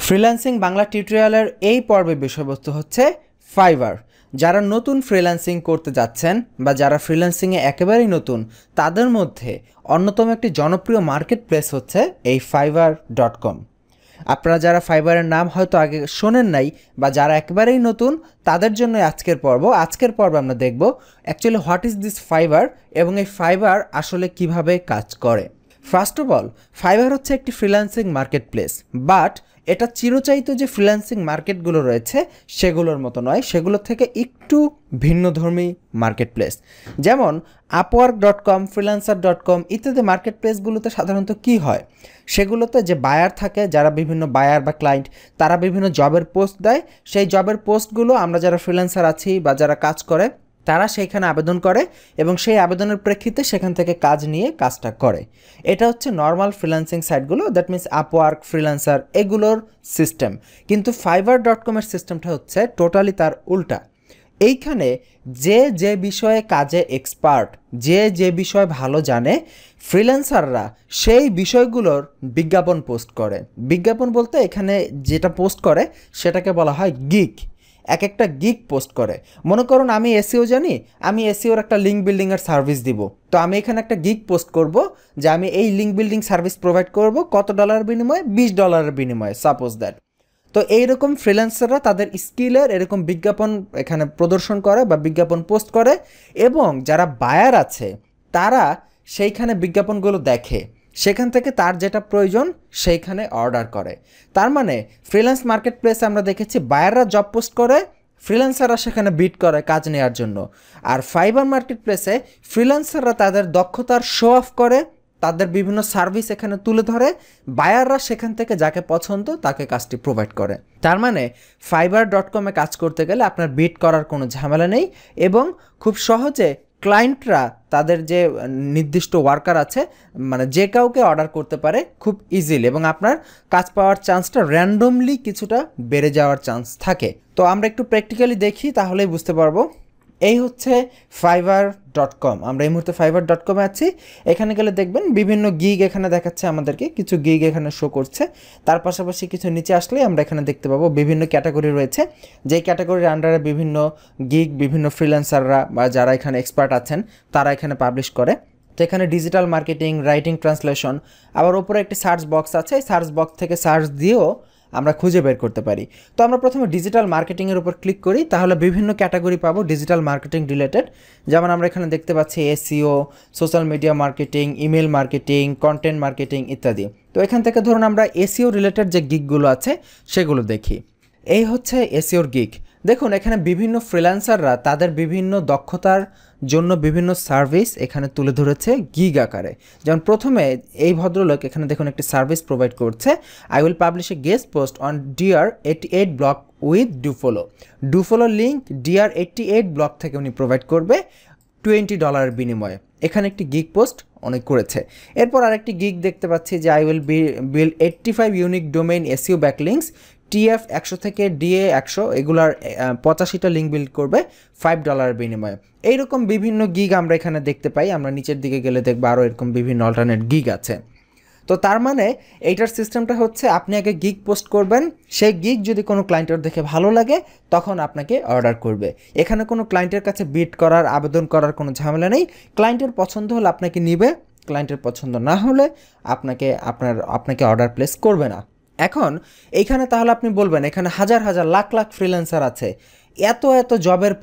Freelancing Bangla টিউটোরিয়ালের এই পর্বের বিষয়বস্তু হচ্ছে ফাইবার। যারা নতুন ফ্রিল্যান্সিং করতে যাচ্ছেন বা যারা ফ্রিল্যান্সিংয়ে একেবারেই নতুন তাদের মধ্যে অন্যতম একটি জনপ্রিয় মার্কেট প্লেস হচ্ছে এই fiverr.com। আপনারা যারা ফাইবারের নাম হয়তো আগে শোনেন নাই বা যারা একেবারেই নতুন তাদের জন্য আজকের পর্বে আমরা দেখব actually what is this fibre এবং এই ফাইবার আসলে কিভাবে কাজ করে। ফার্স্ট অফ অল, ফাইবার হচ্ছে একটি ফ্রিল্যান্সিং মার্কেট প্লেস, বাট এটা চিরচাইত যে ফ্রিল্যান্সিং মার্কেটগুলো রয়েছে সেগুলোর মতো নয়, সেগুলো থেকে একটু ভিন্নধর্মী মার্কেট প্লেস। যেমন আপওয়ার্ক.com, ফ্রিল্যান্সার.com ইত্যাদি মার্কেট প্লেসগুলোতে সাধারণত কি হয়, সেগুলোতে যে বায়ার থাকে, যারা বিভিন্ন বায়ার বা ক্লায়েন্ট তারা বিভিন্ন জবের পোস্ট দেয়, সেই জবের পোস্টগুলো আমরা যারা ফ্রিল্যান্সার আছি বা যারা কাজ করে তারা সেইখানে আবেদন করে এবং সেই আবেদনের প্রেক্ষিতে সেখান থেকে কাজ নিয়ে কাজটা করে। এটা হচ্ছে নর্মাল ফ্রিল্যান্সিং সাইটগুলো, দ্যাট মিনস আপওয়ার্ক, ফ্রিল্যান্সার এগুলোর সিস্টেম। কিন্তু fiverr.com এর সিস্টেমটা হচ্ছে টোটালি তার উল্টা। এইখানে যে বিষয়ে কাজে এক্সপার্ট, যে বিষয় ভালো জানে, ফ্রিল্যান্সাররা সেই বিষয়গুলোর বিজ্ঞাপন পোস্ট করে। বিজ্ঞাপন বলতে এখানে যেটা পোস্ট করে সেটাকে বলা হয় গিগ। এক একটা গিগ পোস্ট করে। মনে করুন আমি এসইও জানি, আমি এসইওর একটা লিঙ্ক বিল্ডিংয়ের সার্ভিস দিব, তো আমি এখানে একটা গিগ পোস্ট করব যে আমি এই লিঙ্ক বিল্ডিং সার্ভিস প্রোভাইড করব কত ডলারের বিনিময়ে, $20 বিনিময়ে, সাপোজ দ্যাট। তো এইরকম ফ্রিল্যান্সাররা তাদের স্কিলের এরকম বিজ্ঞাপন এখানে প্রদর্শন করে বা বিজ্ঞাপন পোস্ট করে এবং যারা বায়ার আছে তারা সেইখানে বিজ্ঞাপনগুলো দেখে, সেখান থেকে তার যেটা প্রয়োজন সেইখানে অর্ডার করে। তার মানে ফ্রিল্যান্স মার্কেট প্লেসে আমরা দেখেছি বায়াররা জব পোস্ট করে, ফ্রিল্যান্সাররা সেখানে বিড করে কাজ নেওয়ার জন্য। আর ফাইবার মার্কেট প্লেসে ফ্রিল্যান্সাররা তাদের দক্ষতার শো অফ করে, তাদের বিভিন্ন সার্ভিস এখানে তুলে ধরে, বায়াররা সেখান থেকে যাকে পছন্দ তাকে কাজটি প্রোভাইড করে। তার মানে fiverr.com কাজ করতে গেলে আপনার বিড করার কোনো ঝামেলা নেই এবং খুব সহজে ক্লায়েন্টরা তাদের যে নির্দিষ্ট ওয়ার্কার আছে মানে যে কাউকে অর্ডার করতে পারে খুব ইজিলি এবং আপনার কাজ পাওয়ার চান্সটা র্যান্ডমলি কিছুটা বেড়ে যাওয়ার চান্স থাকে। তো আমরা একটু প্র্যাকটিক্যালি দেখি তাহলেই বুঝতে পারবো। এই হচ্ছে fiverr.com। আমরা এই মুহূর্তে fiverr.com আছি। এখানে গেলে দেখবেন বিভিন্ন গিগ এখানে দেখাচ্ছে, আমাদেরকে কিছু গিগ এখানে শো করছে। তার পাশাপাশি কিছু নিচে আসলে আমরা এখানে দেখতে পাবো বিভিন্ন ক্যাটাগরি রয়েছে, যেই ক্যাটাগরির আন্ডারে বিভিন্ন গিগ, বিভিন্ন ফ্রিল্যান্সাররা বা যারা এখানে এক্সপার্ট আছেন তারা এখানে পাবলিশ করে। তো এখানে ডিজিটাল মার্কেটিং, রাইটিং, ট্রান্সলেশন, আবার ওপরে একটি সার্চ বক্স আছে, এই সার্চ বক্স থেকে সার্চ দিয়েও আমরা খুঁজে বের করতে পারি। তো আমরা প্রথমে ডিজিটাল মার্কেটিংয়ের উপর ক্লিক করি, তাহলে বিভিন্ন ক্যাটাগরি পাবো ডিজিটাল মার্কেটিং রিলেটেড। যেমন আমরা এখানে দেখতে পাচ্ছি SEO, social media marketing, email marketing, content marketing ইত্যাদি। তো এখান থেকে ধরুন আমরা এসইও রিলেটেড যে গিগগুলো আছে সেগুলো দেখি। এই হচ্ছে এসইওর গিগ। দেখুন এখানে বিভিন্ন ফ্রিল্যান্সাররা তাদের বিভিন্ন দক্ষতার জন্য বিভিন্ন সার্ভিস এখানে তুলে ধরেছে গিগ আকারে। যেমন প্রথমে এই ভদ্রলোক এখানে দেখুন একটি সার্ভিস প্রোভাইড করছে, I will publish a guest post on DR88 blog with dofollow link DR88 blog থেকে উনি প্রোভাইড করবে $20 বিনিময়ে। এখানে একটি গিগ পোস্ট অনেক করেছে। এরপর আরেকটি গিগ দেখতে পাচ্ছি যে I will build 85 unique domain SEO backlinks TF100 থেকে DA100, এগুলার 85টা লিঙ্ক বিল্ড করবে $5 বিনিময়ে। এইরকম বিভিন্ন গিগ আমরা এখানে দেখতে পাই। আমরা নিচের দিকে গেলে দেখবো আরও এরকম বিভিন্ন অল্টারনেট গিগ আছে। তো তার মানে এইটার সিস্টেমটা হচ্ছে আপনি আগে গিগ পোস্ট করবেন, সেই গিগ যদি কোনো ক্লায়েন্টের দেখে ভালো লাগে তখন আপনাকে অর্ডার করবে। এখানে কোনো ক্লায়েন্টের কাছে বিড করার, আবেদন করার কোনো ঝামেলা নেই। ক্লায়েন্টের পছন্দ হলে আপনাকে নিবে, ক্লায়েন্টের পছন্দ না হলে আপনাকে অর্ডার প্লেস করবে না। এখন এইখানে তাহলে আপনি বলবেন এখানে হাজার হাজার লাখ লাখ ফ্রিল্যান্সার আছে, এত জবের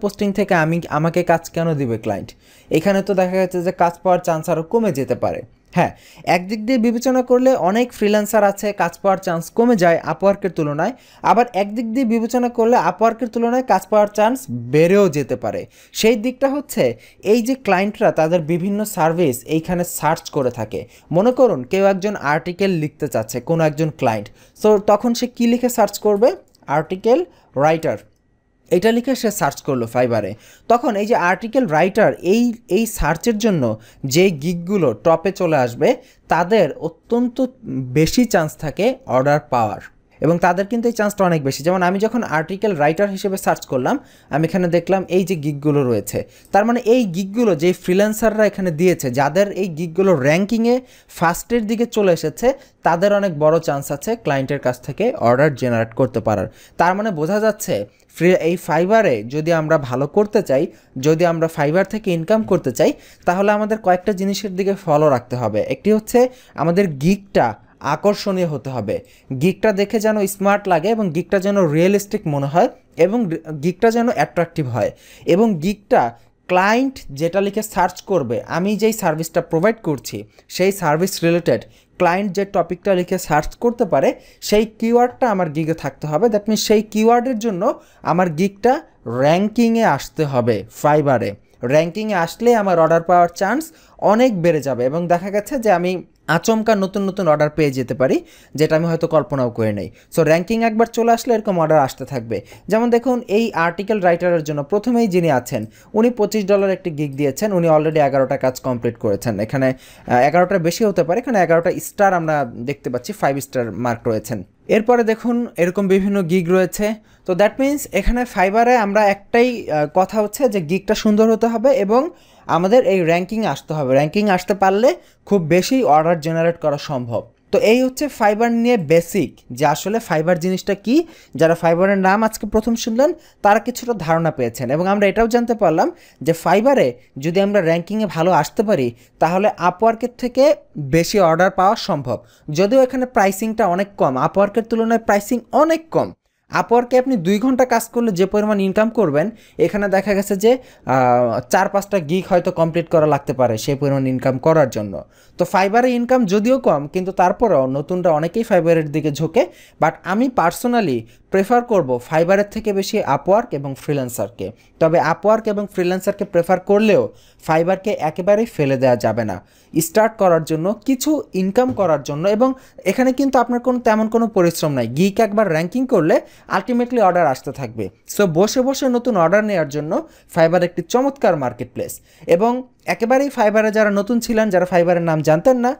পোস্টিং থেকে আমাকে কাজ কেন দিবে ক্লায়েন্ট? এখানে তো দেখা যাচ্ছে যে কাজ পাওয়ার চান্স আরও কমে যেতে পারে। হ্যাঁ, একদিক দিয়ে বিবেচনা করলে অনেক ফ্রিল্যান্সার আছে, কাজ পাওয়ার চান্স কমে যায় আপওয়ার্কের তুলনায়। আবার একদিক দিয়ে বিবেচনা করলে আপওয়ার্কের তুলনায় কাজ পাওয়ার চান্স বেড়েও যেতে পারে। সেই দিকটা হচ্ছে এই যে ক্লায়েন্টরা তাদের বিভিন্ন সার্ভিস এইখানে সার্চ করে থাকে। মনে করুন কেউ একজন আর্টিকেল লিখতে চাচ্ছে, কোনো একজন ক্লায়েন্ট, সো তখন সে কী লিখে সার্চ করবে? আর্টিকেল রাইটার, এটা লিখে সে সার্চ করলো ফাইবারে। তখন এই যে আর্টিকেল রাইটার এই সার্চের জন্য যে গিগগুলো টপে চলে আসবে তাদের অত্যন্ত বেশি চান্স থাকে অর্ডার পাওয়ার। এবং তাদের কিন্তু এই চান্সটা অনেক বেশি। যেমন আমি যখন আর্টিকেল রাইটার হিসেবে সার্চ করলাম, আমি এখানে দেখলাম এই যে গিগগুলো রয়েছে, তার মানে এই গিগগুলো যে ফ্রিল্যান্সাররা এখানে দিয়েছে, যাদের এই গিগগুলো র্যাঙ্কিংয়ে ফার্স্টের দিকে চলে এসেছে, তাদের অনেক বড় চান্স আছে ক্লায়েন্টের কাছ থেকে অর্ডার জেনারেট করতে পারার। তার মানে বোঝা যাচ্ছে এই ফাইবারে যদি আমরা ভালো করতে চাই, যদি আমরা ফাইবার থেকে ইনকাম করতে চাই, তাহলে আমাদের কয়েকটা জিনিসের দিকে ফলো রাখতে হবে। একটি হচ্ছে আমাদের গিগটা আকর্ষণীয় হতে হবে, গিগটা দেখে যেন স্মার্ট লাগে এবং গিগটা যেন রিয়েলিস্টিক মনে হয় এবং গিগটা যেন অ্যাট্রাকটিভ হয় এবং গিগটা ক্লায়েন্ট যেটা লিখে সার্চ করবে, আমি যেই সার্ভিসটা প্রোভাইড করছি সেই সার্ভিস রিলেটেড ক্লায়েন্ট যে টপিকটা লিখে সার্চ করতে পারে সেই কিওয়ার্ডটা আমার গিগে থাকতে হবে। দ্যাট মিনস সেই কিওয়ার্ডের জন্য আমার গিগটা র্যাঙ্কিংয়ে আসতে হবে। ফাইবারে র্যাঙ্কিংয়ে আসলে আমার অর্ডার পাওয়ার চান্স অনেক বেড়ে যাবে এবং দেখা গেছে যে আমি আচমকা নতুন নতুন অর্ডার পেয়ে যেতে পারি, যেটা আমি হয়তো কল্পনাও করে নেই। সো র্যাঙ্কিং একবার চলে আসলে এরকম অর্ডার আসতে থাকবে। যেমন দেখুন এই আর্টিকেল রাইটারের জন্য প্রথমেই যিনি আছেন উনি $25 একটি গিগ দিয়েছেন, উনি অলরেডি 11টা কাজ কমপ্লিট করেছেন। এখানে 11টার বেশি হতে পারে, এখানে 11টা স্টার আমরা দেখতে পাচ্ছি, 5 স্টার মার্ক রয়েছেন। এরপরে দেখুন এরকম বিভিন্ন গিগ রয়েছে। তো দ্যাট মিন্স এখানে ফাইবারে আমরা একটাই কথা হচ্ছে যে গিগটা সুন্দর হতে হবে এবং আমাদের এই র্যাঙ্কিংয়ে আসতে হবে। র্যাঙ্কিং আসতে পারলে খুব বেশি অর্ডার জেনারেট করা সম্ভব। তো এই হচ্ছে ফাইবার নিয়ে বেসিক, যে আসলে ফাইবার জিনিসটা কি। যারা ফাইবারের নাম আজকে প্রথম শুনলেন তারা কিছুটা ধারণা পেয়েছেন এবং আমরা এটাও জানতে পারলাম যে ফাইবারে যদি আমরা র্যাঙ্কিংয়ে ভালো আসতে পারি তাহলে আপওয়ার্কের থেকে বেশি অর্ডার পাওয়া সম্ভব। যদিও এখানে প্রাইসিংটা অনেক কম, আপওয়ার্কের তুলনায় প্রাইসিং অনেক কম। আপওয়ার্কে আপনি 2 ঘন্টা কাজ করলে যে পরিমাণ ইনকাম করবেন, এখানে দেখা গেছে যে 4-5টা গিগ হয়তো কমপ্লিট করা লাগতে পারে সেই পরিমাণ ইনকাম করার জন্য। তো ফাইবারে ইনকাম যদিও কম, কিন্তু তারপরেও নতুনরা অনেকেই ফাইবারের দিকে ঝোঁকে। বাট আমি পার্সোনালি প্রেফার করব ফাইবারের থেকে বেশি আপওয়ার্ক এবং ফ্রিল্যান্সারকে। তবে আপওয়ার্ক এবং ফ্রিল্যান্সারকে প্রেফার করলেও ফাইবারকে একেবারেই ফেলে দেওয়া যাবে না। স্টার্ট করার জন্য, কিছু ইনকাম করার জন্য, এবং এখানে কিন্তু আপনার তেমন কোনো পরিশ্রম নাই। গিগ একবার র্যাঙ্কিং করলে আলটিমেটলি অর্ডার আসতে থাকবে। সো বসে বসে নতুন অর্ডার নেওয়ার জন্য ফাইবার একটি চমৎকার মার্কেট প্লেস। এবং একেবারেই ফাইবারে যারা নতুন ছিলেন, যারা ফাইবারের নাম জানতেন না,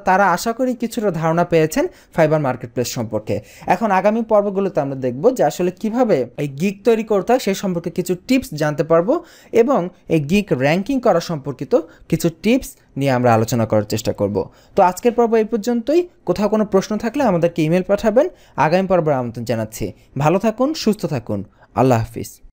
তারা আশা করি কিছুটা ধারণা পেয়েছেন ফাইবার মার্কেট প্লেস সম্পর্কে। এখন আগামী পর্বগুলোতে আমরা দেখব যে আসলে কিভাবে এই গিগ তৈরি করতে হয় সেই সম্পর্কে কিছু টিপস জানতে পারবো এবং এই গিগ র্যাঙ্কিং করা সম্পর্কিত কিছু টিপস নিয়ে আমরা আলোচনা করার চেষ্টা করব। তো আজকের পর্ব এই পর্যন্তই। কোথাও কোনো প্রশ্ন থাকলে আমাদেরকে ইমেল পাঠাবেন, আগামী পর্বের আমন্ত্রণ জানাচ্ছি। ভালো থাকুন, সুস্থ থাকুন, আল্লাহ হাফিজ।